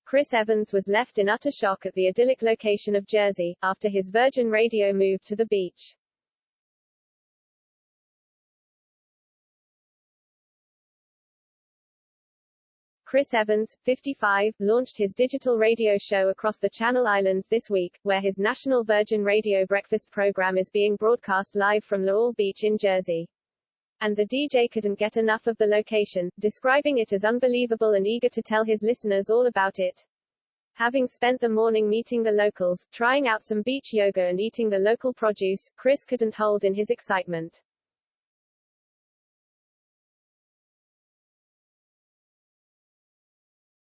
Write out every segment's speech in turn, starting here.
Chris Evans was left in utter shock at the idyllic location of Jersey, after his Virgin Radio moved to the beach. Chris Evans, 55, launched his digital radio show across the Channel Islands this week, where his national Virgin Radio breakfast program is being broadcast live from Laurel Beach in Jersey. And the DJ couldn't get enough of the location, describing it as unbelievable and eager to tell his listeners all about it. Having spent the morning meeting the locals, trying out some beach yoga and eating the local produce, Chris couldn't hold in his excitement.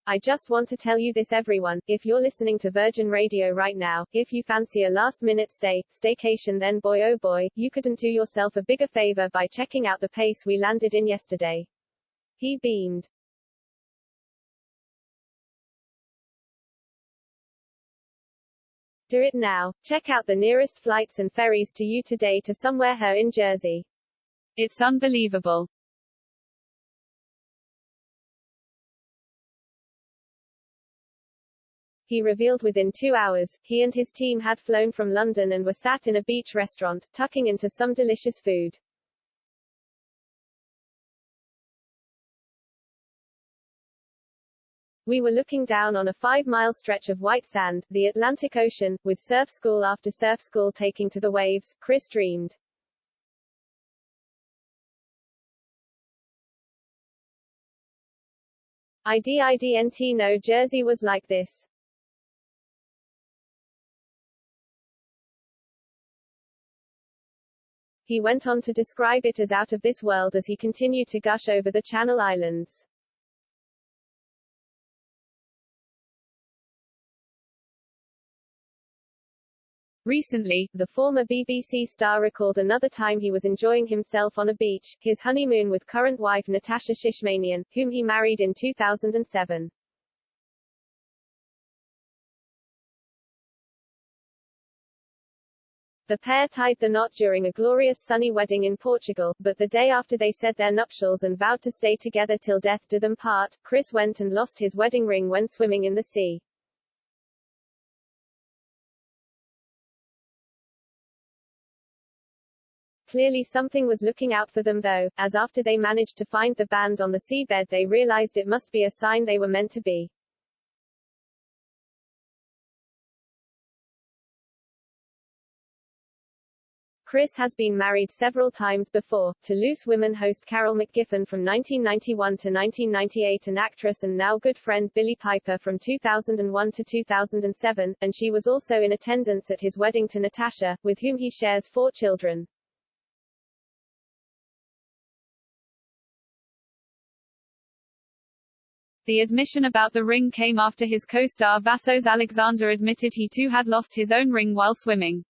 I just want to tell you this, everyone, if you're listening to Virgin Radio right now, if you fancy a last-minute staycation, then boy oh boy, you couldn't do yourself a bigger favor by checking out the place we landed in yesterday. He beamed. Do it now. Check out the nearest flights and ferries to you today to somewhere here in Jersey. It's unbelievable. He revealed within 2 hours, he and his team had flown from London and were sat in a beach restaurant, tucking into some delicious food. We were looking down on a 5-mile stretch of white sand, the Atlantic Ocean, with surf school after surf school taking to the waves, Chris dreamed. I didn't know Jersey was like this. He went on to describe it as out of this world as he continued to gush over the Channel Islands. Recently, the former BBC star recalled another time he was enjoying himself on a beach, his honeymoon with current wife Natasha Shishmanian, whom he married in 2007. The pair tied the knot during a glorious sunny wedding in Portugal, but the day after they said their nuptials and vowed to stay together till death do them part, Chris went and lost his wedding ring when swimming in the sea. Clearly something was looking out for them though, as after they managed to find the band on the seabed they realized it must be a sign they were meant to be. Chris has been married several times before, to Loose Women host Carol McGiffin from 1991 to 1998 and actress and now good friend Billie Piper from 2001 to 2007, and she was also in attendance at his wedding to Natasha, with whom he shares 4 children. The admission about the ring came after his co-star Vassos Alexander admitted he too had lost his own ring while swimming.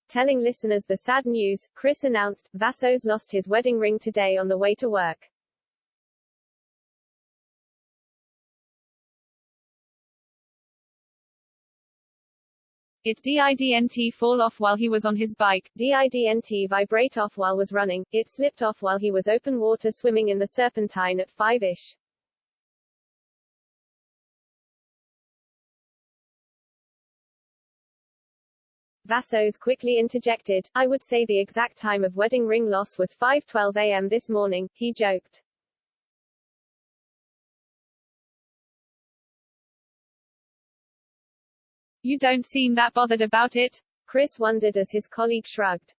Telling listeners the sad news, Chris announced, Vassos lost his wedding ring today on the way to work. It didn't fall off while he was on his bike, didn't vibrate off while was running, it slipped off while he was open water swimming in the Serpentine at 5-ish. Vassos quickly interjected, I would say the exact time of wedding ring loss was 5:12 a.m. this morning, he joked. You don't seem that bothered about it? Chris wondered as his colleague shrugged.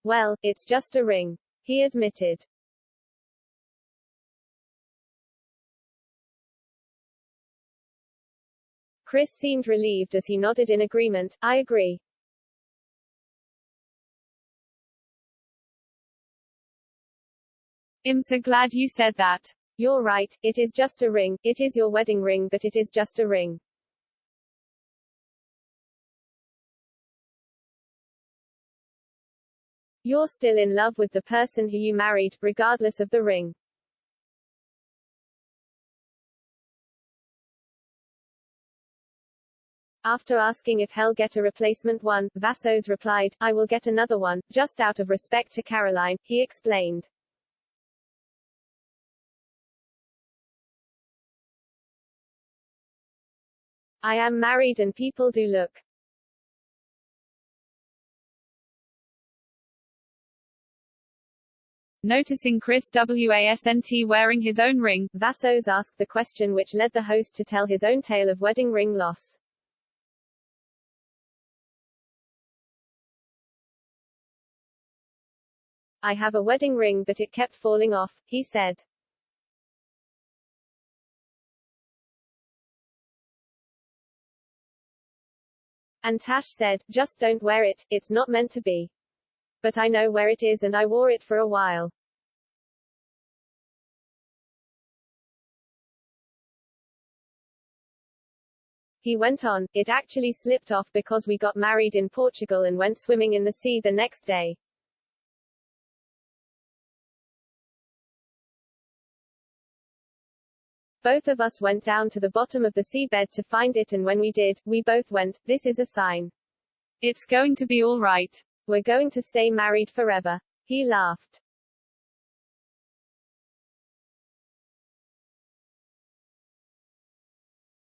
Well, it's just a ring, he admitted. Chris seemed relieved as he nodded in agreement, I agree. I'm so glad you said that. You're right, it is just a ring, it is your wedding ring but it is just a ring. You're still in love with the person who you married, regardless of the ring. After asking if he'll get a replacement one, Vassos replied, "I will get another one, just out of respect to Caroline," he explained. "I am married and people do look." Noticing Chris wasn't wearing his own ring, Vassos asked the question which led the host to tell his own tale of wedding ring loss. "I have a wedding ring but it kept falling off," he said. And Tash said, "Just don't wear it, it's not meant to be. But I know where it is and I wore it for a while." He went on, "It actually slipped off because we got married in Portugal and went swimming in the sea the next day. Both of us went down to the bottom of the seabed to find it and when we did, we both went, 'This is a sign. It's going to be all right. We're going to stay married forever.'" He laughed.